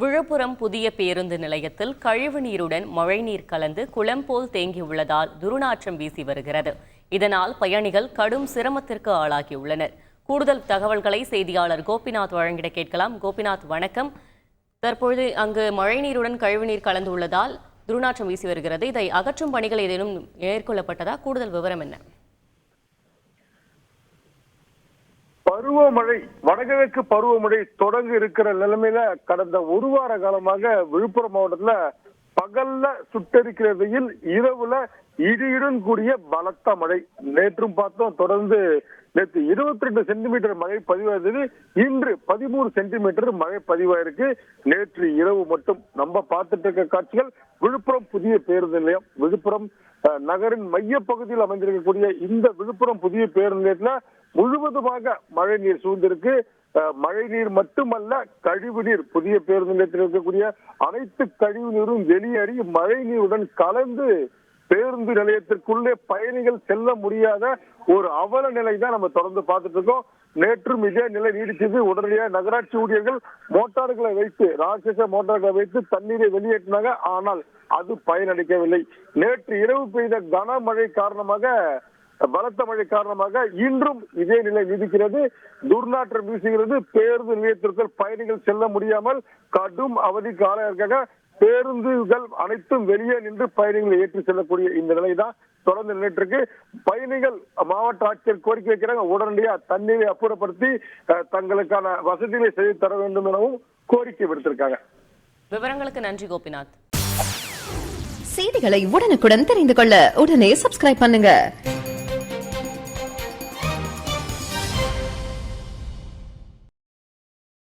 விழுப்புரம் புதிய பேருந்து நிலையத்தில் கழிவுநீருடன் மழைநீர் கலந்து குளம் போல் தேங்கியுள்ளதால் துர்நாற்றம் வீசி வருகிறது. இதனால் பயணிகள் கடும் சிரமத்திற்கு ஆளாகியுள்ளனர். கூடுதல் தகவல்களை செய்தியாளர் கோபிநாத் வழங்கிட கேட்கலாம். கோபிநாத், வணக்கம். தற்பொழுது அங்கு மழைநீருடன் கழிவுநீர் கலந்துள்ளதால் துர்நாற்றம் வீசி வருகிறது. இதை அகற்றும் பணிகள் ஏதேனும் மேற்கொள்ளப்பட்டதா? கூடுதல் விவரம் என்ன? பருவமழை, வடகிழக்கு பருவமழை தொடங்க இருக்கிற நிலைமையில கடந்த ஒரு வார காலமாக விழுப்புரம் மாவட்டத்துல பகல்ல சுட்டெரிக்கிற வெயில், இரவுல இடியுடன் கூடிய பலத்த மழை. நேற்றும் பார்த்தோம், தொடர்ந்து நேற்று 22 சென்டிமீட்டர் மழை பதிவாயிருந்தது. இன்று 13 சென்டிமீட்டர் மழை பதிவாயிருக்கு. நேற்று இரவு மட்டும் நம்ம பார்த்துட்டு இருக்க காட்சிகள் விழுப்புரம் புதிய பேருந்து நிலையம். விழுப்புரம் நகரின் மைய பகுதியில் அமைந்திருக்கக்கூடிய இந்த விழுப்புரம் புதிய பேருந்து நிலையத்துல முழுவதுமாக மழை நீர் சூழ்ந்திருக்கு. மழை நீர் மட்டுமல்ல, கழிவு நீர், புதிய பேருந்து நிலையத்தில் இருக்கக்கூடிய அனைத்து கழிவு நீரும் வெளியேறி மழை நீருடன் கலந்து பேருந்து நிலையத்திற்குள்ளே பயணிகள் செல்ல முடியாத ஒரு அவல நிலை தான் நம்ம தொடர்ந்து பார்த்துட்டு இருக்கோம். நேற்றும் இதே நிலை நீடிச்சது. உடனடியாக நகராட்சி ஊழியர்கள் மோட்டார்களை வைத்து, ராட்சச மோட்டார்களை வைத்து தண்ணீரை வெளியேற்றினாங்க. ஆனால் அது பயனளிக்கவில்லை. நேற்று இரவு பெய்த கனமழை காரணமாக, பலத்த மழை காரணமாக இன்றும் இதே நிலை நீடிக்கிறது. துர்நாற்றம் வீசுகிறது. பேருந்து நிலையத்திற்குள் பயணிகள் செல்ல முடியாமல் கடும் அவதிக்கு ஆளாயிருக்காங்க. பேருந்துகள் அனைத்தும் வெளியே நின்று பயணிகளை ஏற்றி செல்லக்கூடிய இந்த நிலைதான் தொடர்ந்து நின்றுட்டு. பயணிகள் மாவட்ட ஆட்சியர் கோரிக்கை வைக்கிறாங்க, உடனடியாக தண்ணீரை அப்புறப்படுத்தி தங்களுக்கான வசதிகளை செய்து தர வேண்டும் எனவும் கோரிக்கை விடுத்திருக்காங்க. விவரங்களுக்கு நன்றி கோபிநாத். செய்திகளை உடனுக்குடன் தெரிந்து கொள்ள உடனே சப்ஸ்கிரைப் பண்ணுங்க.